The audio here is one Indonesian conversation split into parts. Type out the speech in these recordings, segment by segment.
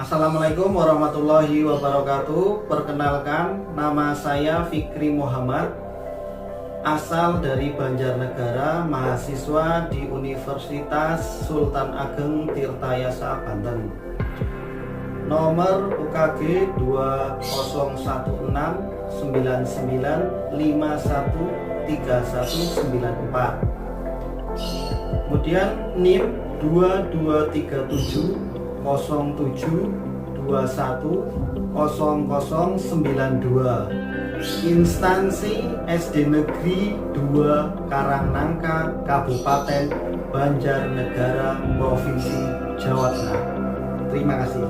Assalamualaikum warahmatullahi wabarakatuh. Perkenalkan, nama saya Fikri Muhammad, asal dari Banjarnegara, mahasiswa di Universitas Sultan Ageng Tirtayasa, Banten. Nomor UKG 200199513194. Kemudian NIM 223707210092. Instansi SD Negeri 2 Karangnangka, Kabupaten Banjarnegara, Provinsi Jawa Tengah. Terima kasih.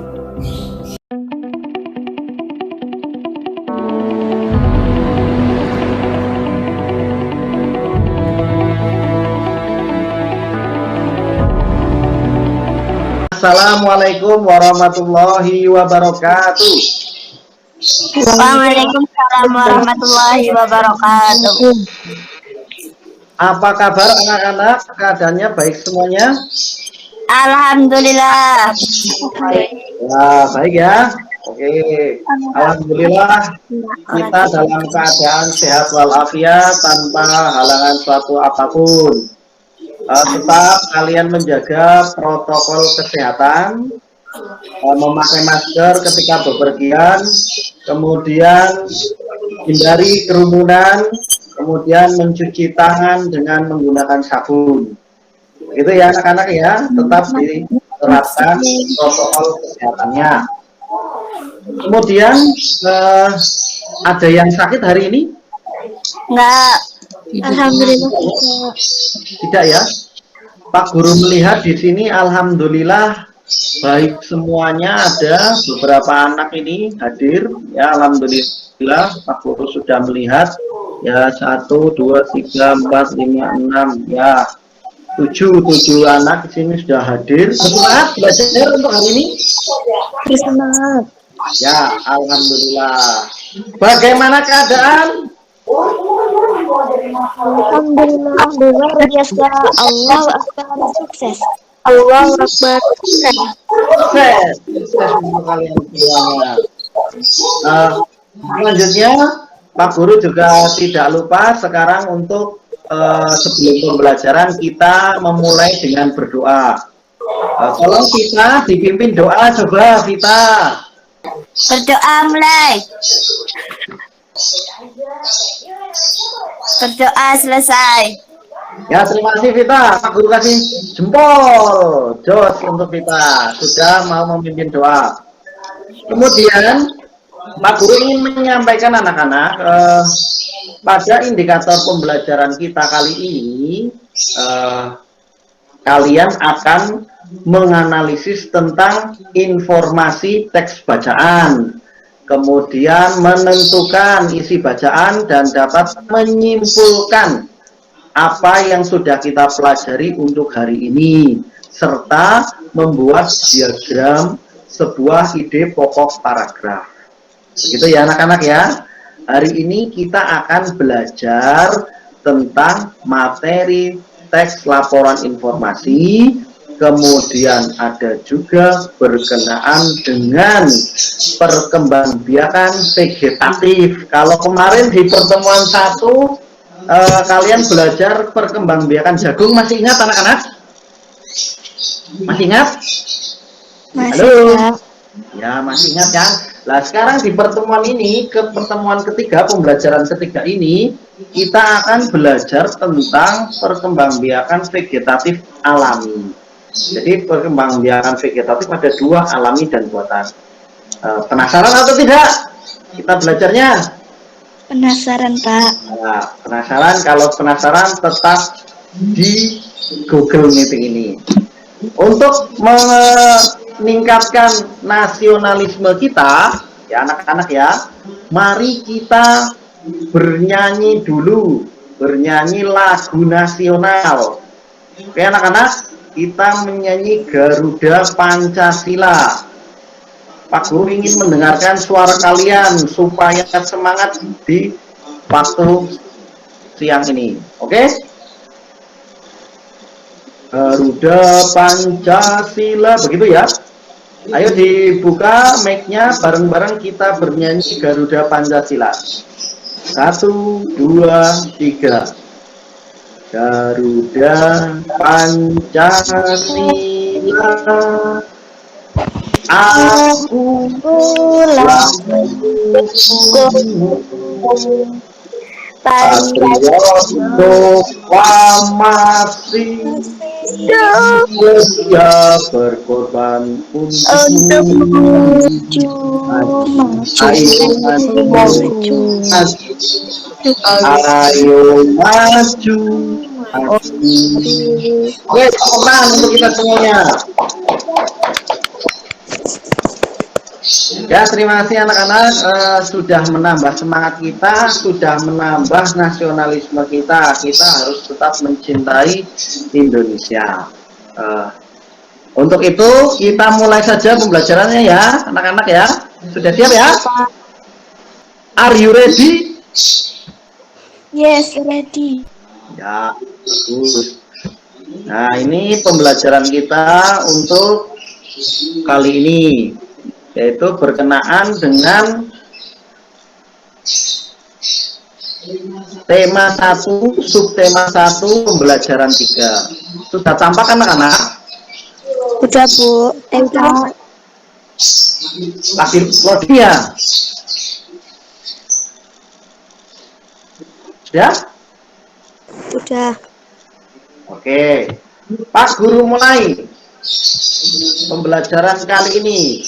Assalamualaikum warahmatullahi wabarakatuh. Waalaikumsalam warahmatullahi wabarakatuh. Apa kabar anak-anak? Keadaannya baik semuanya? Alhamdulillah. Ya, baik ya. Oke. Alhamdulillah kita dalam keadaan sehat walafiat tanpa halangan suatu apapun. Tetap kalian menjaga protokol kesehatan, memakai masker ketika bepergian, kemudian hindari kerumunan, kemudian mencuci tangan dengan menggunakan sabun. Itu ya anak-anak ya, tetap diterapkan protokol kesehatannya. Kemudian ada yang sakit hari ini? Enggak. Alhamdulillah. Tidak ya. Pak Guru melihat di sini alhamdulillah baik semuanya, ada beberapa anak ini hadir ya, alhamdulillah. Pak Guru sudah melihat ya, 1 2 3 4 5 6 ya, 7 anak di sini sudah hadir. Semangat belajar untuk hari ini? Semangat. Ya, alhamdulillah. Bagaimana keadaan? Alhamdulillah, luar biasa. Allahu Akbar, sukses. Allahu Akbar, sukses. Sukses untuk kalian semuanya. Selanjutnya Pak Guru juga tidak lupa sekarang untuk sebelum pembelajaran kita memulai dengan berdoa. Tolong kita dipimpin doa, coba kita Berdoa mulai. Berdoa selesai. ya. Terima kasih Vita, Pak Guru kasih jempol jos untuk Vita, sudah mau memimpin doa. Kemudian Pak Guru ingin menyampaikan anak-anak pada indikator pembelajaran kita kali ini, kalian akan menganalisis tentang informasi teks bacaan, kemudian menentukan isi bacaan dan dapat menyimpulkan apa yang sudah kita pelajari untuk hari ini, serta membuat diagram sebuah ide pokok paragraf. Gitu ya anak-anak ya. Hari ini kita akan belajar tentang materi teks laporan informasi, kemudian ada juga berkenaan dengan perkembangbiakan vegetatif. Kalau kemarin di pertemuan 1 kalian belajar perkembangbiakan jagung, masih ingat anak-anak? Masih ingat? Halo? Ya, masih ingat kan? Nah, sekarang di pertemuan ini, ke pertemuan ketiga, pembelajaran ketiga ini, kita akan belajar tentang perkembangbiakan vegetatif alami. Jadi perkembangbiakan vegetatif ada 2, alami dan buatan. Penasaran atau tidak kita belajarnya? Penasaran, Pak. Nah, penasaran? Kalau penasaran tetap di Google Meeting ini. Untuk meningkatkan nasionalisme kita, ya anak-anak ya, mari kita bernyanyi dulu, bernyanyi lagu nasional. Oke anak-anak, kita menyanyi Garuda Pancasila. Pak Guru ingin mendengarkan suara kalian supaya semangat di waktu siang ini. Oke? Garuda Pancasila, begitu ya. Ayo dibuka mic-nya, bareng-bareng kita bernyanyi Garuda Pancasila. 1, 2, 3. Garuda Pancasila, aku patriot proklamasi, siap berkorban untuk menuju ayo maju, ayo maju. Oke, tenang untuk kita semuanya. Ya, terima kasih anak-anak, sudah menambah semangat kita, sudah menambah nasionalisme kita. Kita harus tetap mencintai Indonesia. Untuk itu kita mulai saja pembelajarannya ya, anak-anak ya. Sudah siap ya? Are you ready? Yes, ready. Ya, bagus. Nah, ini pembelajaran kita untuk kali ini, yaitu berkenaan dengan tema 1, subtema 1, pembelajaran 3. Sudah tampak anak-anak? Udah, Bu. Udah. Lagi loading ya? Sudah? Udah. Oke. Pak Guru mulai pembelajaran kali ini.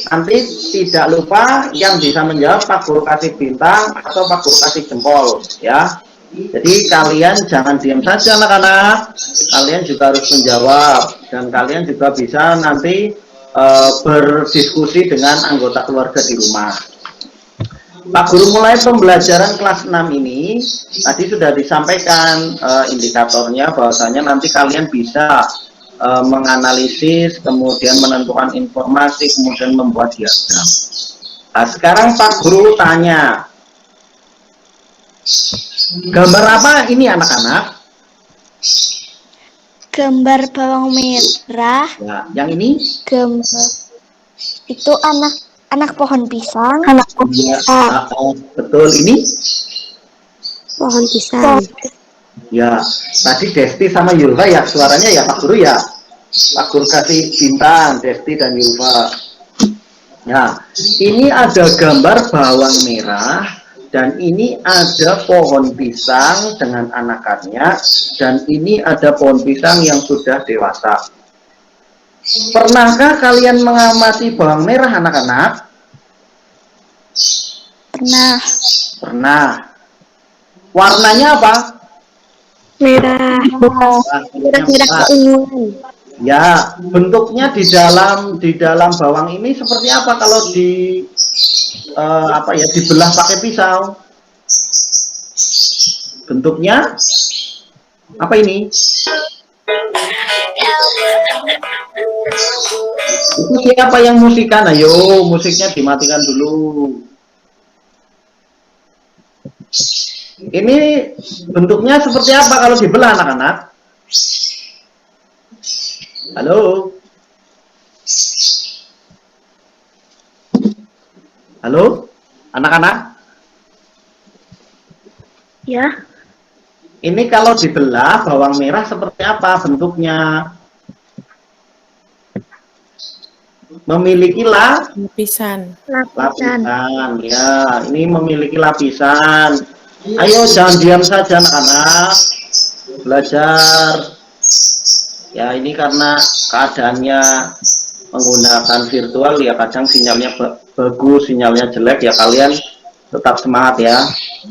Nanti tidak lupa yang bisa menjawab Pak Guru kasih bintang atau Pak Guru kasih jempol ya. Jadi kalian jangan diam saja anak-anak. Kalian juga harus menjawab dan kalian juga bisa nanti berdiskusi dengan anggota keluarga di rumah. Pak Guru mulai pembelajaran kelas 6 ini. Tadi sudah disampaikan indikatornya bahwasanya nanti kalian bisa menganalisis, kemudian menentukan informasi, kemudian membuat diagram. Nah, sekarang Pak Guru tanya, gambar apa ini anak-anak? Gambar bawang merah. Ya, yang ini? Gambar itu anak pohon pisang. Anak pohon pisang. Betul, ini? Pohon pisang. Ya, tadi Desti sama Yulva ya suaranya ya Pak Guru ya. Pak Guru kasih bintang Desti dan Yulva. Ya, ini ada gambar bawang merah dan ini ada pohon pisang dengan anakannya dan ini ada pohon pisang yang sudah dewasa. Pernahkah kalian mengamati bawang merah anak-anak? Pernah. Pernah. Warnanya apa? Merah. Merah keunguan. Ya, bentuknya di dalam bawang ini seperti apa kalau dibelah pakai pisau? Bentuknya apa ini? Itu siapa yang musikan? Ayo, musiknya dimatikan dulu. Ini bentuknya seperti apa kalau dibelah anak-anak? Halo? Halo? Anak-anak? Ya. Ini kalau dibelah bawang merah seperti apa bentuknya? Memiliki lapisan. Lapisan. Ya, ini memiliki lapisan. Ayo jangan diam saja anak-anak. Belajar. Ya, ini karena keadaannya menggunakan virtual ya kadang sinyalnya bagus, sinyalnya jelek ya kalian tetap semangat ya.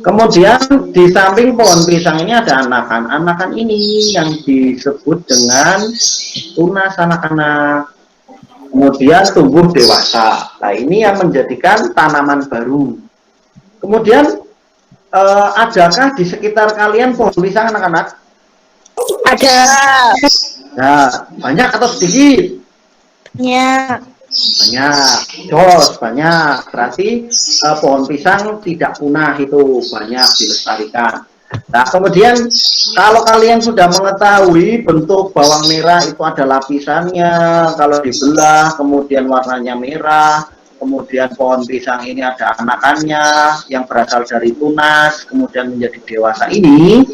Kemudian di samping pohon pisang ini ada anakan. Anakan ini yang disebut dengan tunas anak-anak. Kemudian tumbuh dewasa. Nah, ini yang menjadikan tanaman baru. Kemudian adakah di sekitar kalian pohon pisang anak-anak? Ada. Nah, banyak atau sedikit? Banyak. Banyak. Jos, banyak. Berarti pohon pisang tidak punah, itu banyak dilestarikan. Nah, kemudian kalau kalian sudah mengetahui bentuk bawang merah itu ada lapisannya, kalau dibelah kemudian warnanya merah, kemudian pohon pisang ini ada anakannya yang berasal dari tunas, kemudian menjadi dewasa ini.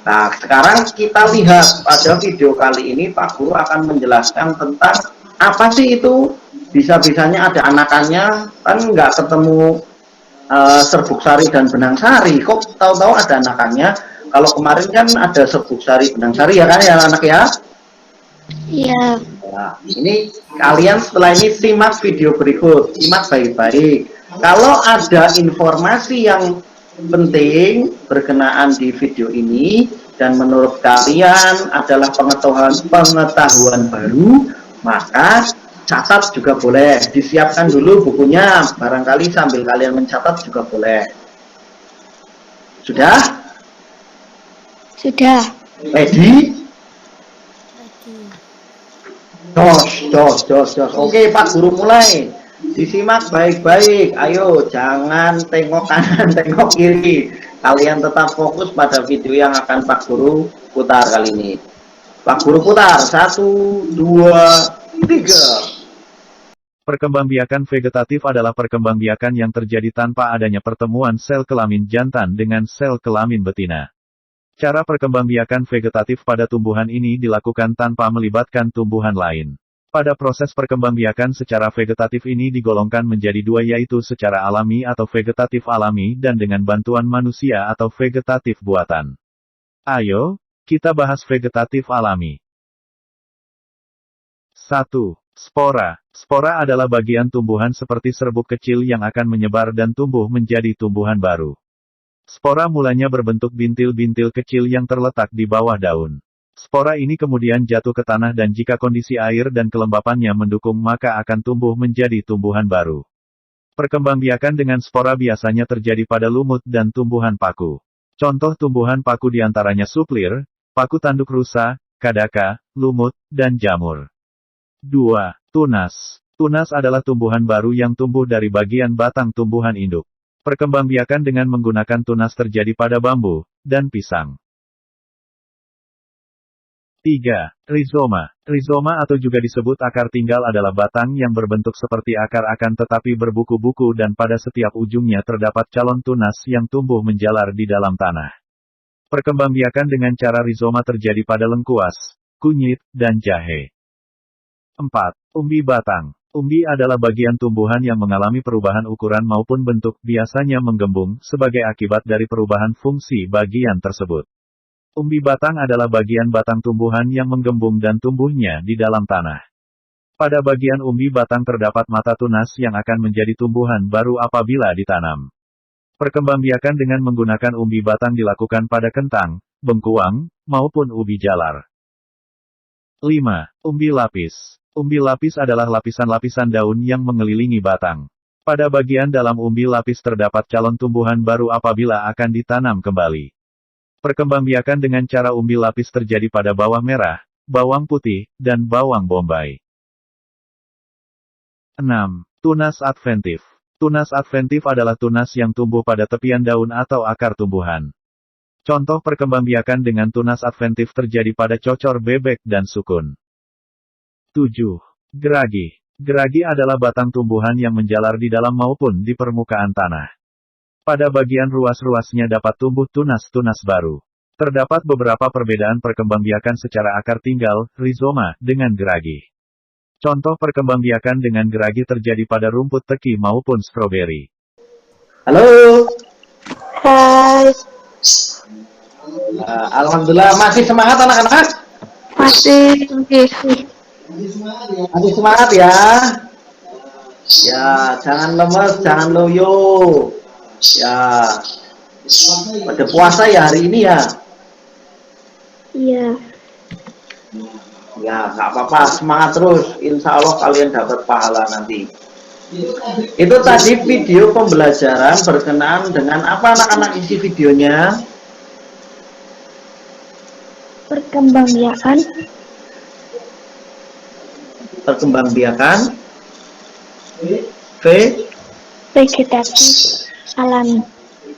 Nah, sekarang kita lihat pada video kali ini Pak Guru akan menjelaskan tentang apa sih itu, bisa-bisanya ada anakannya, kan nggak ketemu serbuk sari dan benang sari, kok tahu-tahu ada anakannya. Kalau kemarin kan ada serbuk sari benang sari ya kan ya anak ya. Iya. Nah, ini kalian setelah ini simak video berikut, simak baik-baik. Kalau ada informasi yang penting berkenaan di video ini dan menurut kalian adalah pengetahuan baru, maka catat juga boleh, disiapkan dulu bukunya, barangkali sambil kalian mencatat juga boleh. Sudah? Sudah. Ready? Jos. Oke, Pak Guru mulai. Disimak baik-baik. Ayo, jangan tengok kanan, tengok kiri. Kalian tetap fokus pada video yang akan Pak Guru putar kali ini. Pak Guru putar. 1, 2, 3. Perkembangbiakan vegetatif adalah perkembangbiakan yang terjadi tanpa adanya pertemuan sel kelamin jantan dengan sel kelamin betina. Cara perkembangbiakan vegetatif pada tumbuhan ini dilakukan tanpa melibatkan tumbuhan lain. Pada proses perkembangbiakan secara vegetatif ini digolongkan menjadi dua, yaitu secara alami atau vegetatif alami dan dengan bantuan manusia atau vegetatif buatan. Ayo, kita bahas vegetatif alami. 1. Spora. Spora adalah bagian tumbuhan seperti serbuk kecil yang akan menyebar dan tumbuh menjadi tumbuhan baru. Spora mulanya berbentuk bintil-bintil kecil yang terletak di bawah daun. Spora ini kemudian jatuh ke tanah dan jika kondisi air dan kelembapannya mendukung maka akan tumbuh menjadi tumbuhan baru. Perkembangbiakan dengan spora biasanya terjadi pada lumut dan tumbuhan paku. Contoh tumbuhan paku diantaranya suplir, paku tanduk rusa, kadaka, lumut, dan jamur. 2. Tunas. Tunas adalah tumbuhan baru yang tumbuh dari bagian batang tumbuhan induk. Perkembangbiakan dengan menggunakan tunas terjadi pada bambu dan pisang. 3. Rizoma. Rizoma atau juga disebut akar tinggal adalah batang yang berbentuk seperti akar akan tetapi berbuku-buku dan pada setiap ujungnya terdapat calon tunas yang tumbuh menjalar di dalam tanah. Perkembangbiakan dengan cara rizoma terjadi pada lengkuas, kunyit, dan jahe. 4. Umbi batang. Umbi adalah bagian tumbuhan yang mengalami perubahan ukuran maupun bentuk, biasanya menggembung, sebagai akibat dari perubahan fungsi bagian tersebut. Umbi batang adalah bagian batang tumbuhan yang menggembung dan tumbuhnya di dalam tanah. Pada bagian umbi batang terdapat mata tunas yang akan menjadi tumbuhan baru apabila ditanam. Perkembangbiakan dengan menggunakan umbi batang dilakukan pada kentang, bengkuang, maupun ubi jalar. 5. Umbi lapis. Umbi lapis adalah lapisan-lapisan daun yang mengelilingi batang. Pada bagian dalam umbi lapis terdapat calon tumbuhan baru apabila akan ditanam kembali. Perkembangbiakan dengan cara umbi lapis terjadi pada bawang merah, bawang putih, dan bawang bombay. 6. Tunas adventif. Tunas adventif adalah tunas yang tumbuh pada tepian daun atau akar tumbuhan. Contoh perkembangbiakan dengan tunas adventif terjadi pada cocor bebek dan sukun. 7. Geragi. Geragi adalah batang tumbuhan yang menjalar di dalam maupun di permukaan tanah. Pada bagian ruas-ruasnya dapat tumbuh tunas-tunas baru. Terdapat beberapa perbedaan perkembangbiakan secara akar tinggal, rizoma, dengan geragi. Contoh perkembangbiakan dengan geragi terjadi pada rumput teki maupun stroberi. Halo. Hai. Alhamdulillah, masih semangat anak-anak? Masih. Masih semangat ya? Ya, jangan lemes, jangan loyo. Ya, Pada puasa ya hari ini ya. Iya. Ya, nggak apa-apa, semangat terus. Insya Allah kalian dapat pahala nanti. Itu tadi video pembelajaran berkenaan dengan apa anak-anak isi videonya? Perkembangbiakan Perkembangbiakan vegetatif alami.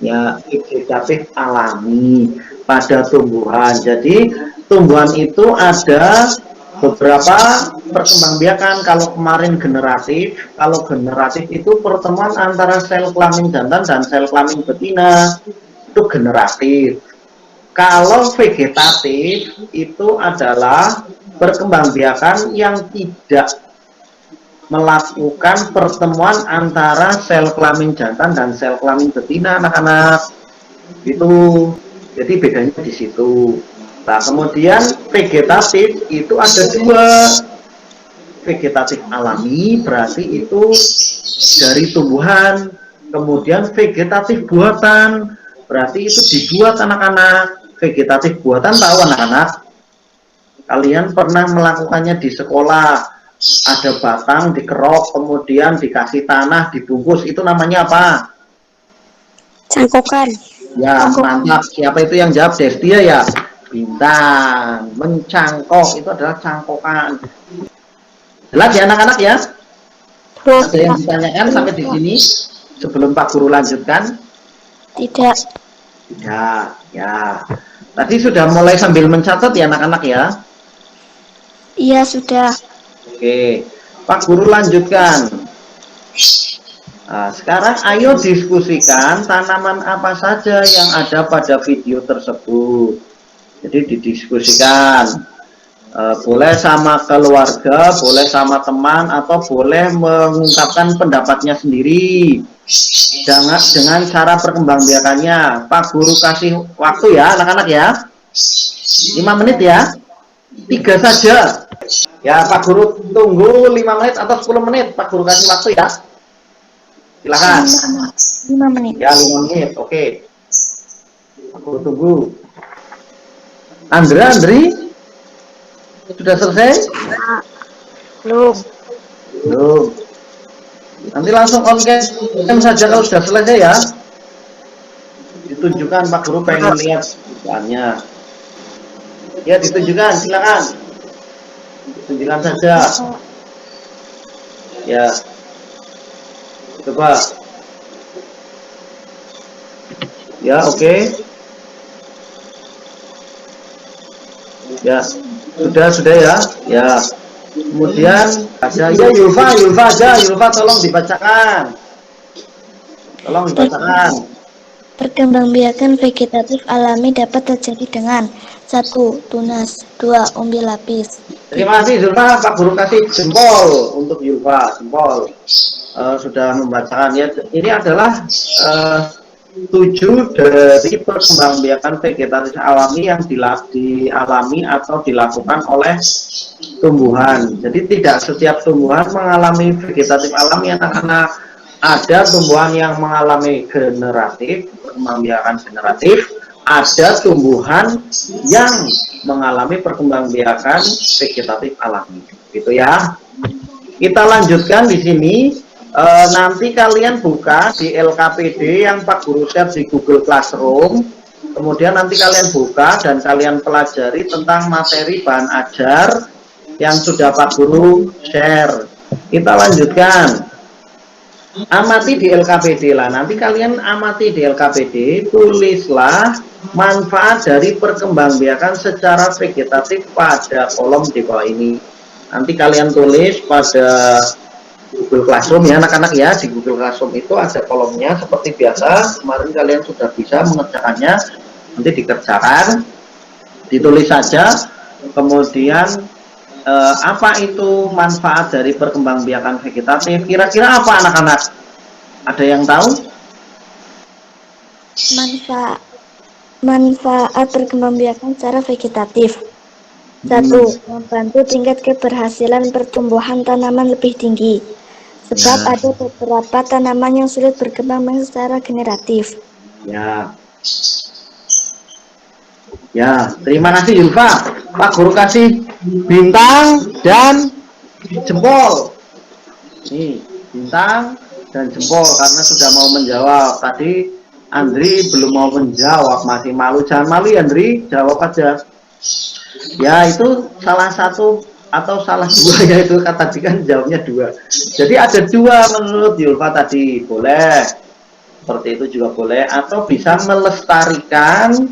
ya vegetatif alami pada tumbuhan. Jadi tumbuhan itu ada beberapa perkembangbiakan. Kalau kemarin generatif, kalau generatif itu pertemuan antara sel kelamin jantan dan sel kelamin betina, itu generatif. Kalau vegetatif itu adalah perkembangbiakan yang tidak melakukan pertemuan antara sel kelamin jantan dan sel kelamin betina, anak-anak. Itu jadi bedanya di situ. Nah, kemudian vegetatif itu ada dua. Vegetatif alami berarti itu dari tumbuhan, kemudian vegetatif buatan berarti itu dibuat, anak-anak. Vegetatif buatan tahu anak-anak? Kalian pernah melakukannya di sekolah. Ada batang dikerok, kemudian dikasih tanah, dibungkus, itu namanya apa? Cangkokan. Ya, mantap. Siapa itu yang jawab? Destia ya? Bintang. Mencangkok itu adalah cangkokan. Jelas ya anak-anak ya? Ada yang ditanyakan sampai di sini sebelum Pak Guru lanjutkan? Tidak. Tidak, ya. Tadi sudah mulai sambil mencatat ya anak-anak ya? Iya, sudah. Oke, Pak Guru lanjutkan. Nah, sekarang ayo diskusikan tanaman apa saja yang ada pada video tersebut. Jadi didiskusikan. Boleh sama keluarga, boleh sama teman, atau boleh mengungkapkan pendapatnya sendiri. Jangan dengan cara perkembangbiakannya. Pak Guru kasih waktu ya anak-anak ya. 5 menit ya. 3 saja. Ya, Pak Guru tunggu 5 menit atau 10 menit. Pak Guru kasih waktu ya. Silakan. 5 menit. Ya, 5 menit. Oke. Pak Guru tunggu. Andri, sudah selesai? Belum. Belum. Nanti langsung on cam saja kalau sudah selesai ya. Ditunjukkan, Pak Guru pengen lihat tulisannya. Ya, ditunjukkan, silakan. Tunjukkan saja. Ya. Coba. Ya, oke. Ya. Sudah ya. Ya. Kemudian ada ya Yulfa tolong dibacakan. Tolong dibacakan. Perkembangbiakan vegetatif alami dapat terjadi dengan 1. Tunas, 2. Umbi lapis. Terima kasih Yulfa, Pak Guru kasih jempol untuk Yulfa, jempol. Sudah membacakan ya. Ini adalah 7 dari perkembangbiakan vegetatif alami yang dialami atau dilakukan oleh tumbuhan. Jadi tidak setiap tumbuhan mengalami vegetatif alami, anak-anak. Ada tumbuhan yang mengalami generatif, perkembangbiakan generatif, ada tumbuhan yang mengalami perkembangbiakan vegetatif alami. Gitu ya. Kita lanjutkan di sini. Nanti kalian buka di LKPD yang Pak Guru share di Google Classroom. Kemudian nanti kalian buka dan kalian pelajari tentang materi bahan ajar yang sudah Pak Guru share. Kita lanjutkan. Amati di LKPD lah. Nanti kalian amati di LKPD, tulislah manfaat dari perkembangbiakan secara vegetatif pada kolom di bawah ini. Nanti kalian tulis pada Google Classroom ya anak-anak ya. Di Google Classroom itu ada kolomnya seperti biasa. Kemarin kalian sudah bisa mengerjakannya. Nanti dikerjakan, ditulis saja. Kemudian apa itu manfaat dari perkembangbiakan vegetatif? Kira-kira apa anak-anak? Ada yang tahu? Manfaat perkembangbiakan secara vegetatif. 1. Membantu tingkat keberhasilan pertumbuhan tanaman lebih tinggi. Sebab ada beberapa tanaman yang sulit berkembang secara generatif. Ya. Ya, terima kasih Yulfa. Pak Guru kasih bintang dan jempol. Nih, bintang dan jempol karena sudah mau menjawab. Tadi Andri belum mau menjawab, masih malu. Jangan malu ya Andri, jawab aja. Ya, itu salah satu atau salah dua ya, itu kata tadi kan jawabnya dua. Jadi ada dua menurut Yulfa tadi. Boleh. Seperti itu juga boleh, atau bisa melestarikan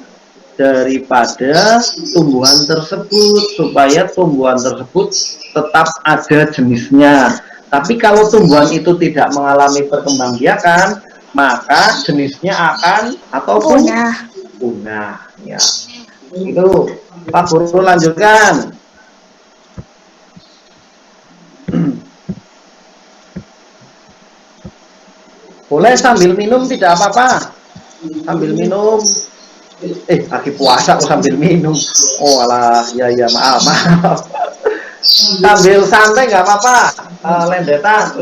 daripada tumbuhan tersebut supaya tumbuhan tersebut tetap ada jenisnya. Tapi kalau tumbuhan itu tidak mengalami perkembangbiakan, maka jenisnya akan atau punah. Ya, itu Pak Guru lanjutkan. Boleh sambil minum, tidak apa-apa. Sambil minum. Lagi puasa kok sambil minum. Oh alah, ya maaf. Sambil santai nggak apa-apa. Lendehan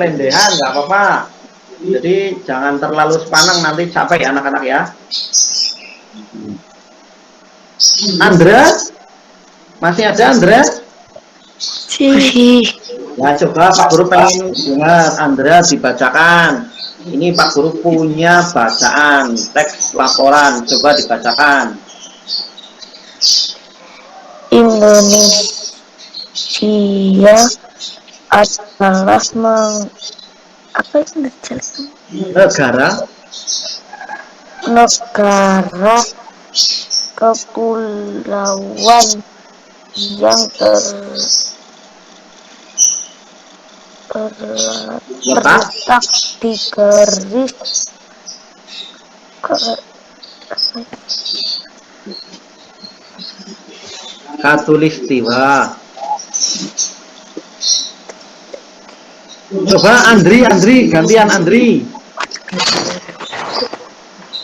nggak apa-apa. Jadi jangan terlalu sepanang, nanti capek ya anak-anak ya. Andra, masih ada Andra? Sih. Ya coba Pak Guru pengen dengar Andra dibacakan. Ini Pak Guru punya bacaan teks laporan, coba dibacakan. Indonesia adalah negara kepulauan yang terletak di garis Khatulistiwa. Coba Andri, gantian Andri.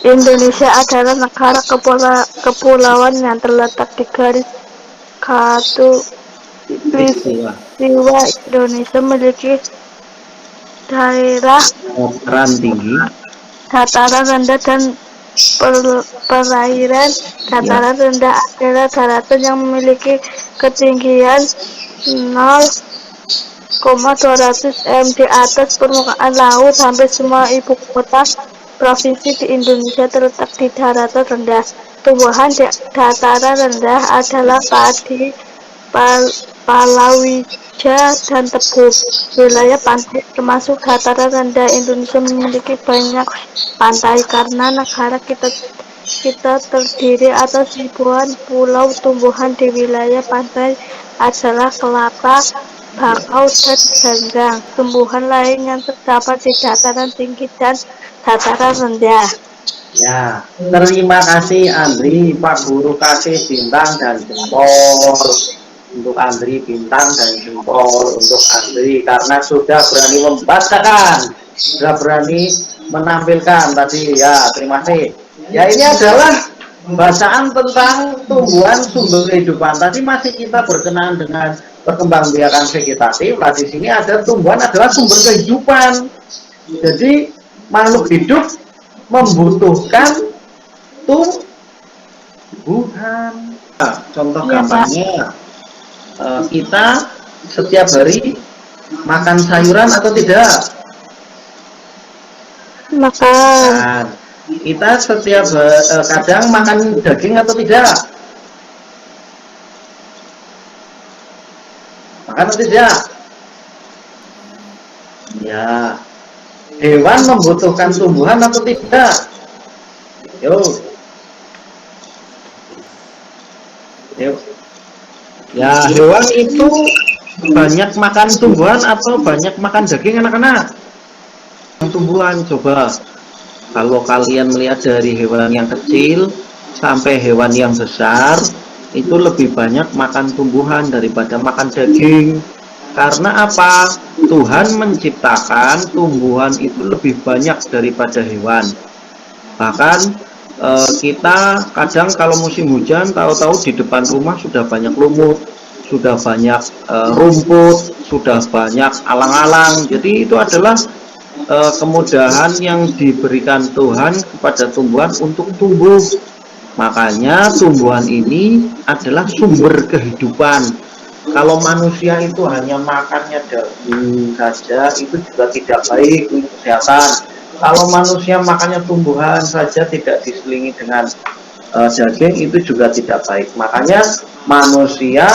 Indonesia adalah negara kepulauan yang terletak di garis khatulistiwa. Indonesia memiliki daerah dataran rendah dan perairan. Dataran rendah adalah daratan yang memiliki ketinggian 0,200 m di atas permukaan laut. Hampir semua ibu kota provinsi di Indonesia terletak di daratan rendah. Tumbuhan di dataran rendah adalah padi, palawija, dan tebu. Wilayah pantai termasuk dataran rendah. Indonesia memiliki banyak pantai karena negara kita terdiri atas ribuan pulau. Tumbuhan di wilayah pantai adalah kelapa, bakau, dan janggang. Tumbuhan lain yang terdapat di dataran tinggi dan dataran rendah. Ya, terima kasih Andri. Pak Guru kasih bintang dan jempol untuk Andri, bintang dan jempol untuk Andri karena sudah berani membacakan, sudah berani menampilkan tadi ya. Terima kasih. Ya, ini adalah bacaan tentang tumbuhan sumber kehidupan. Tadi masih kita berkenaan dengan perkembangbiakan vegetatif. Nah, di sini ada tumbuhan adalah sumber kehidupan. Jadi makhluk hidup membutuhkan tumbuhan. Nah, contoh gampangnya, kita setiap hari makan sayuran atau tidak? Makan. Kita setiap kadang makan daging atau tidak? Makan atau tidak? Ya. Hewan membutuhkan tumbuhan atau tidak? Yuk. Ya, hewan itu banyak makan tumbuhan atau banyak makan daging anak-anak? Tumbuhan, coba. Kalau kalian melihat dari hewan yang kecil sampai hewan yang besar, itu lebih banyak makan tumbuhan daripada makan daging. Karena apa? Tuhan menciptakan tumbuhan itu lebih banyak daripada hewan. Bahkan kita kadang kalau musim hujan, tahu-tahu di depan rumah sudah banyak lumut, sudah banyak rumput, sudah banyak alang-alang. Jadi itu adalah kemudahan yang diberikan Tuhan kepada tumbuhan untuk tumbuh. Makanya tumbuhan ini adalah sumber kehidupan. Kalau manusia itu hanya makannya daging saja, itu juga tidak baik untuk kesehatan. Kalau manusia makannya tumbuhan saja, tidak diselingi dengan daging, itu juga tidak baik. Makanya manusia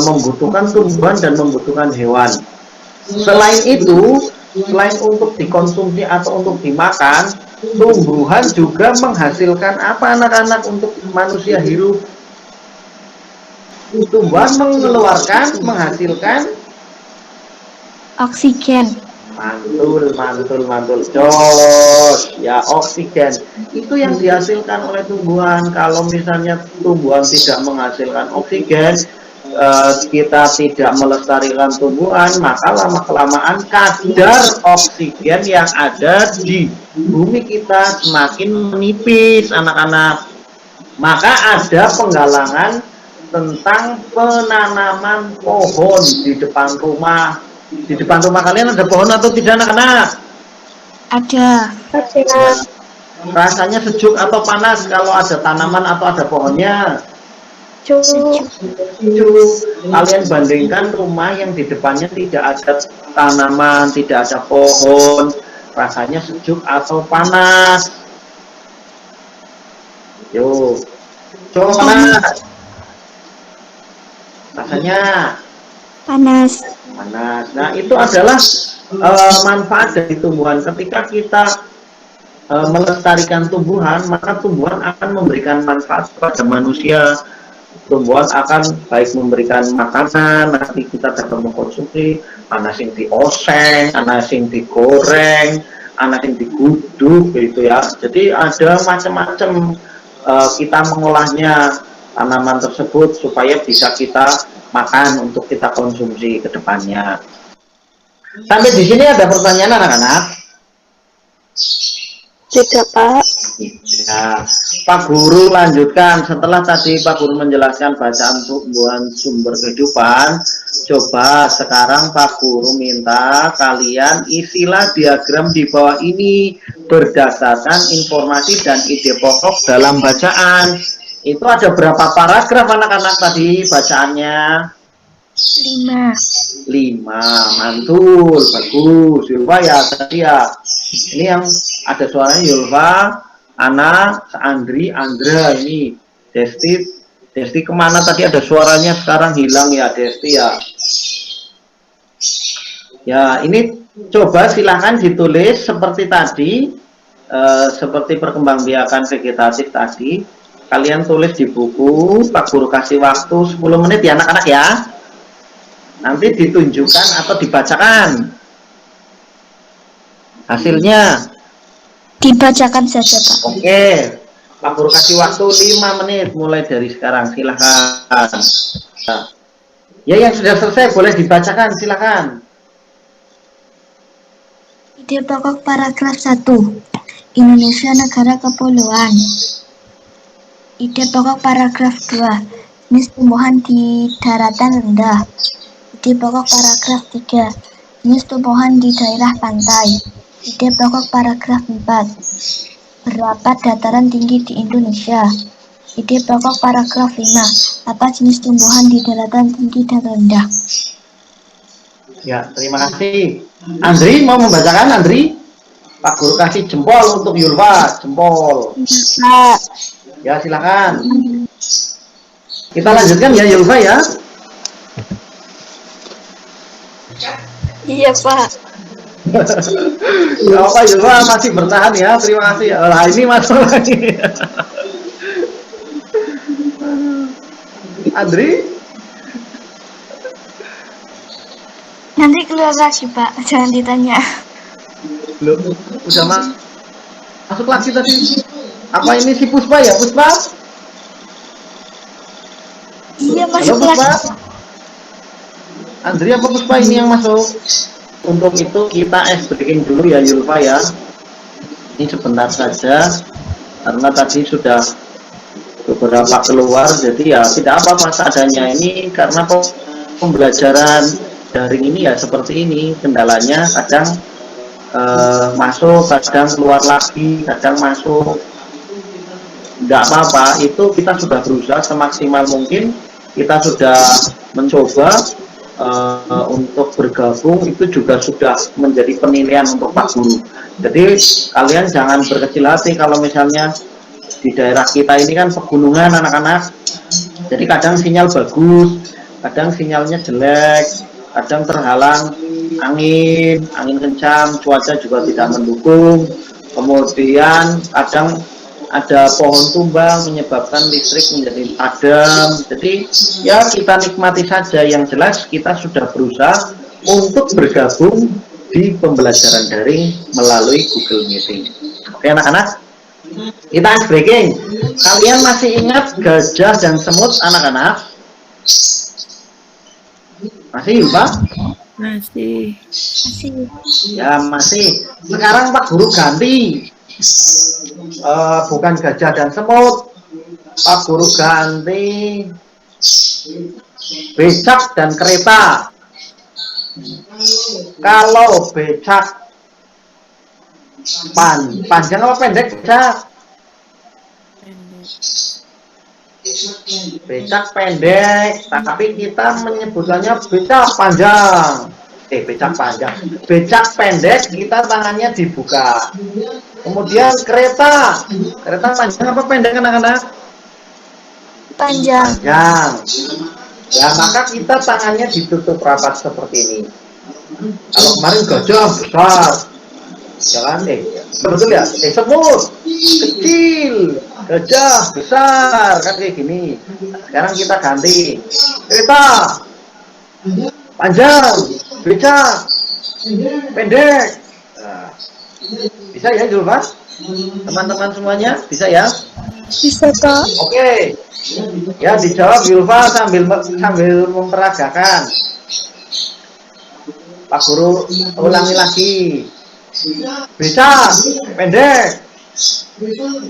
membutuhkan tumbuhan dan membutuhkan hewan. Selain itu, selain untuk dikonsumsi atau untuk dimakan, tumbuhan juga menghasilkan apa anak-anak untuk manusia hidup? Tumbuhan menghasilkan Oksigen. mantul. Jos, ya oksigen. Itu yang dihasilkan oleh tumbuhan. Kalau misalnya tumbuhan tidak menghasilkan oksigen, kita tidak melestarikan tumbuhan, maka lama-kelamaan kadar oksigen yang ada di bumi kita semakin menipis, anak-anak. Maka ada penggalangan tentang penanaman pohon di depan rumah. Di depan rumah kalian ada pohon atau tidak, anak-anak? Ada. Rasanya sejuk atau panas kalau ada tanaman atau ada pohonnya? Sejuk. Kalian bandingkan rumah yang di depannya tidak ada tanaman, tidak ada pohon, rasanya sejuk atau panas? Yuk, coba panas. Rasanya Panas. panas. Nah, itu adalah manfaat dari tumbuhan. Ketika kita melestarikan tumbuhan, maka tumbuhan akan memberikan manfaat kepada manusia. Tumbuhan akan baik memberikan makanan, nanti kita dapat mengkonsumsi, ana sing dioseng, ana sing digoreng, ana sing diguduk gitu ya. Jadi ada macam-macam kita mengolahnya tanaman tersebut supaya bisa kita makan untuk kita konsumsi ke depannya. Sampai di sini ada pertanyaan anak-anak? Tidak, Pak. Ya, Pak Guru lanjutkan. Setelah tadi Pak Guru menjelaskan bacaan tumbuhan sumber kehidupan, coba sekarang Pak Guru minta kalian isilah diagram di bawah ini berdasarkan informasi dan ide pokok dalam bacaan. Itu ada berapa paragraf anak-anak tadi bacaannya? 5. 5, mantul, bagus. Yulfa ya tadi ya. Ini yang ada suaranya Yulfa, Ana, Andri, Andra ini. Desti kemana tadi ada suaranya sekarang hilang ya Desti ya. Ya ini coba silahkan ditulis seperti tadi, seperti perkembangbiakan vegetatif tadi. Kalian tulis di buku, Pak Guru kasih waktu 10 menit ya anak-anak ya. Nanti ditunjukkan atau dibacakan hasilnya. Dibacakan saja, Pak. Oke, Pak Guru kasih waktu 5 menit mulai dari sekarang, silahkan. Ya yang sudah selesai boleh dibacakan, silahkan. Ide pokok paragraf 1. Indonesia negara kepulauan. Ide pokok paragraf 2. Jenis tumbuhan di daratan rendah. Ide pokok paragraf 3. Jenis tumbuhan di daerah pantai. Ide pokok paragraf 4. Berapa dataran tinggi di Indonesia? Ide pokok paragraf 5. Apa jenis tumbuhan di daratan tinggi dan rendah? Ya, terima kasih. Andri mau membacakan, Andri? Pak Guru kasih jempol untuk Yulfa, jempol. Pak. Ya, silakan. Kita lanjutkan ya Yulfa ya. Iya, Pak. Ya apa Yulfa masih bertahan ya, terima kasih. Nah, ini masuk lagi. Andri? Nanti keluar lagi, Pak. Jangan ditanya. Belum, udah masuk lagi tadi. Apa ini si Puspa ya, Puspa? Iya, Halo masuk Puspa? lagi. Andri apa Puspa ini yang masuk? Untuk itu kita breaking dulu ya Yulfa ya. Ini sebentar saja karena tadi sudah beberapa keluar, jadi ya tidak apa-apa seadanya. Ini karena pembelajaran daring ini ya seperti ini, kendalanya kadang masuk, kadang keluar lagi, kadang masuk. Nggak apa-apa, itu kita sudah berusaha semaksimal mungkin, kita sudah mencoba untuk bergabung, itu juga sudah menjadi penilaian untuk Pak Guru. Jadi kalian jangan berkecil hati kalau misalnya di daerah kita ini kan pegunungan anak-anak, jadi kadang sinyal bagus, kadang sinyalnya jelek, kadang terhalang angin kencang, cuaca juga tidak mendukung, kemudian kadang ada pohon tumbang menyebabkan listrik menjadi padam. Jadi ya kita nikmati saja, yang jelas kita sudah berusaha untuk bergabung di pembelajaran daring melalui Google Meeting. Oke anak-anak, kita ice breaking. Kalian masih ingat gajah dan semut anak-anak? Masih Pak? Masih. Ya masih. Sekarang Pak Guru ganti, bukan gajah dan semut, Pak Guru ganti becak dan kereta. Kalau becak panjang apa pendek becak? Becak pendek, tapi kita menyebutkannya becak panjang. Becak panjang. Becak pendek kita tangannya dibuka. Kemudian kereta panjang apa pendek anak-anak? Panjang. Panjang. Ya maka kita tangannya ditutup rapat seperti ini. Kalau kemarin gajah besar, jangan betul ya? Semut kecil, gajah besar, kan kayak gini. Sekarang kita ganti kereta panjang, becak pendek. Nah, bisa ya Julfa? Teman-teman semuanya bisa ya? Bisa Kak. Oke. Ya dijawab Julfa sambil memperagakan. Pak Guru ulangi lagi. Becak pendek,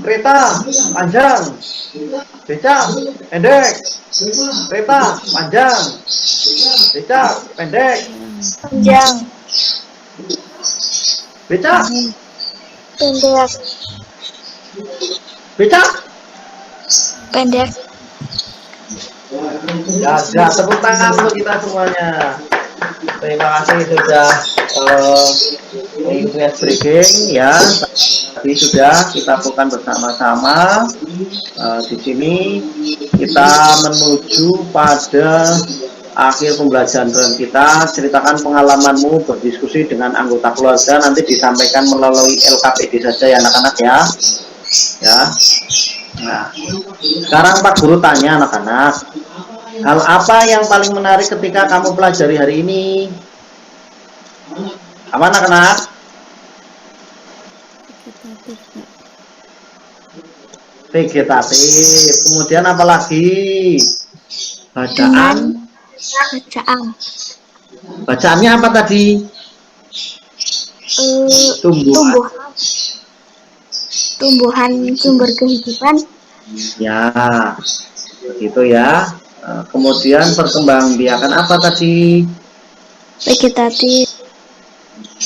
kereta panjang, becak pendek, kereta panjang, becak pendek, Panjang. becak Pendek. becak. Pendek. Ya, tepuk tangan untuk kita semuanya. Terima kasih sudah mengikuti breaking ya. Tadi sudah kita lakukan bersama-sama. Di sini kita menuju pada akhir pembelajaran kita. Ceritakan pengalamanmu berdiskusi dengan anggota keluarga, nanti disampaikan melalui LKPD saja ya anak-anak ya. Ya. Nah, sekarang Pak Guru tanya anak-anak, hal apa yang paling menarik ketika kamu pelajari hari ini? Apa anak-anak? Vegetatif. Kemudian apa lagi? Bacaan. Bacaan. Bacaannya apa tadi? Tumbuhan. Tumbuhan sumber kehidupan. Ya, begitu ya. Kemudian perkembangbiakan apa tadi? Vegetatif.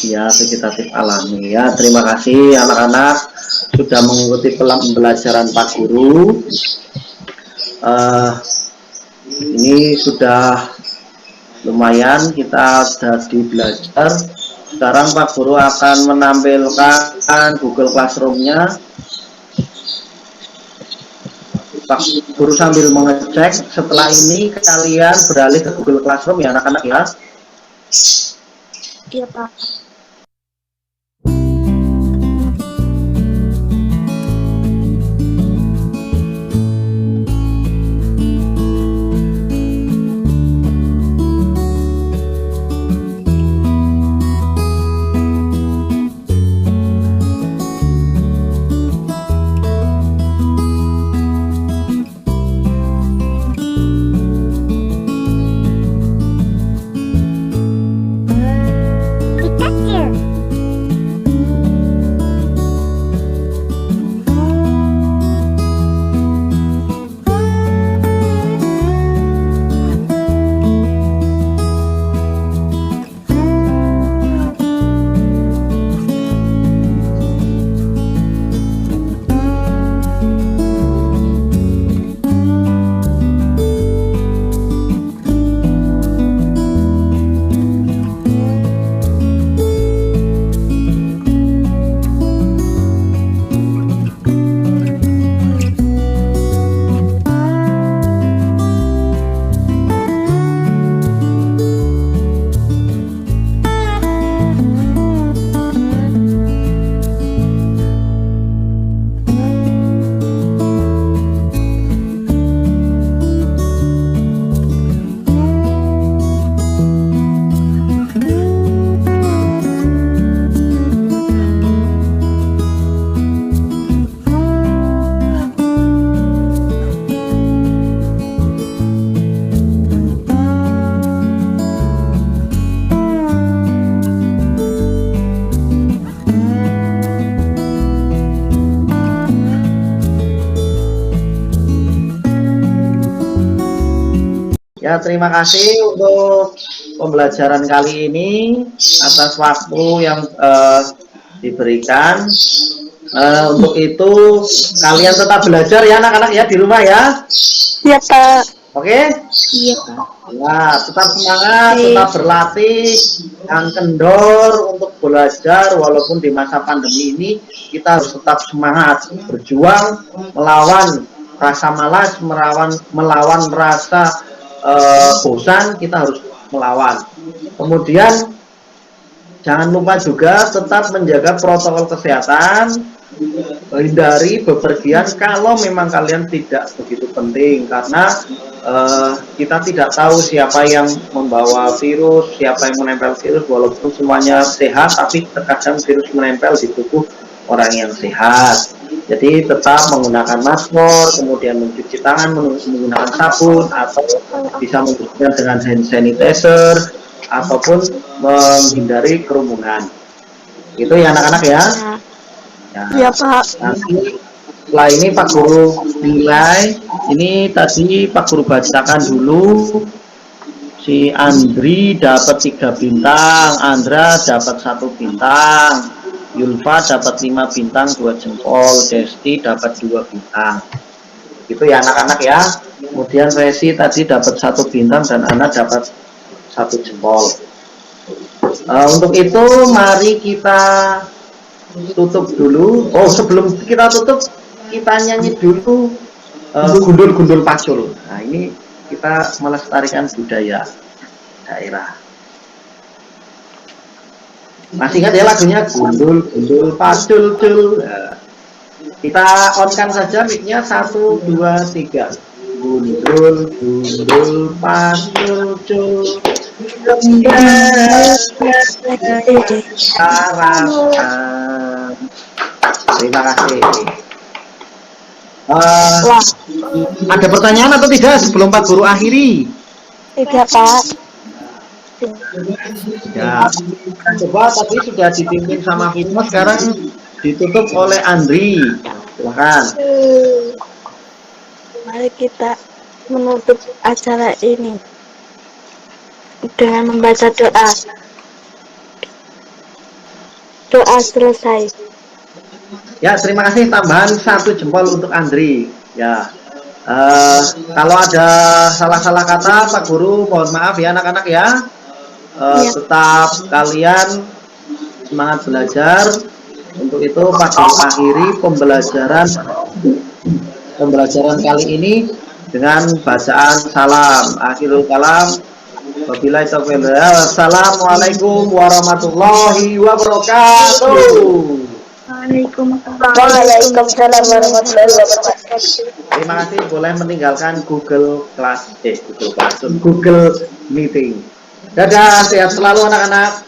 Ya, vegetatif alami ya. Terima kasih anak-anak sudah mengikuti pembelajaran Pak Guru. Ini sudah lumayan, kita sudah belajar. Sekarang Pak Guru akan menampilkan Google Classroom-nya. Pak Guru sambil mengecek. Setelah ini kalian beralih ke Google Classroom ya anak-anak ya. Iya Pak. Ya, terima kasih untuk pembelajaran kali ini atas waktu yang diberikan. Untuk itu kalian tetap belajar ya anak-anak ya di rumah ya. Iya, Pak. Oke? Iya, Pak. Nah, tetap semangat, tetap berlatih, yang kendor untuk belajar walaupun di masa pandemi ini kita harus tetap semangat berjuang melawan rasa malas, melawan rasa bosan, kita harus melawan. Kemudian jangan lupa juga tetap menjaga protokol kesehatan, hindari bepergian kalau memang kalian tidak begitu penting, karena kita tidak tahu siapa yang membawa virus, siapa yang menempel virus. Walaupun semuanya sehat, tapi terkadang virus menempel di tubuh orang yang sehat. Jadi tetap menggunakan masker, kemudian mencuci tangan menggunakan sabun, atau bisa membersihkan dengan hand sanitizer, ataupun menghindari kerumunan. Itu ya anak-anak ya. Iya, Pak. Nanti setelah ini Pak Guru nilai. Ini tadi Pak Guru bacakan dulu. Si Andri dapat 3 bintang, Andra dapat 1 bintang, Yulfa dapat 5 bintang 2 jempol, Desti dapat 2 bintang. Itu ya anak-anak ya. Kemudian Resi tadi dapat 1 bintang dan Ana dapat 1 jempol. Untuk itu mari kita tutup dulu. Oh, sebelum kita tutup, kita nyanyi dulu gundul-gundul pacul. Nah, ini kita melestarikan budaya daerah. Masih ingat ya lagunya gundul-gundul pacul cul. Nah, kita on-kan saja mic-nya 1 2 3. Gundul-gundul pacul cul. Terima kasih. Ada pertanyaan atau tidak sebelum Pak Guru akhiri? Tidak, Pak. Ya, coba tadi sudah dipimpin sama Vino, sekarang ditutup oleh Andri. Silakan. Mari kita menutup acara ini dengan membaca doa. Doa selesai. Ya, terima kasih, tambahan 1 jempol untuk Andri. Ya, kalau ada salah-salah kata Pak Guru mohon maaf ya anak-anak ya. Tetap kalian semangat belajar. Untuk itu Pak Guru akhiri pembelajaran kali ini dengan bacaan salam. Akhirul kalam. Wabillahi taufiq. Assalamualaikum warahmatullahi wabarakatuh. Waalaikumsalam warahmatullahi wabarakatuh. Terima kasih, boleh meninggalkan Google Classroom, Google Meeting. Dadah, sehat selalu anak-anak.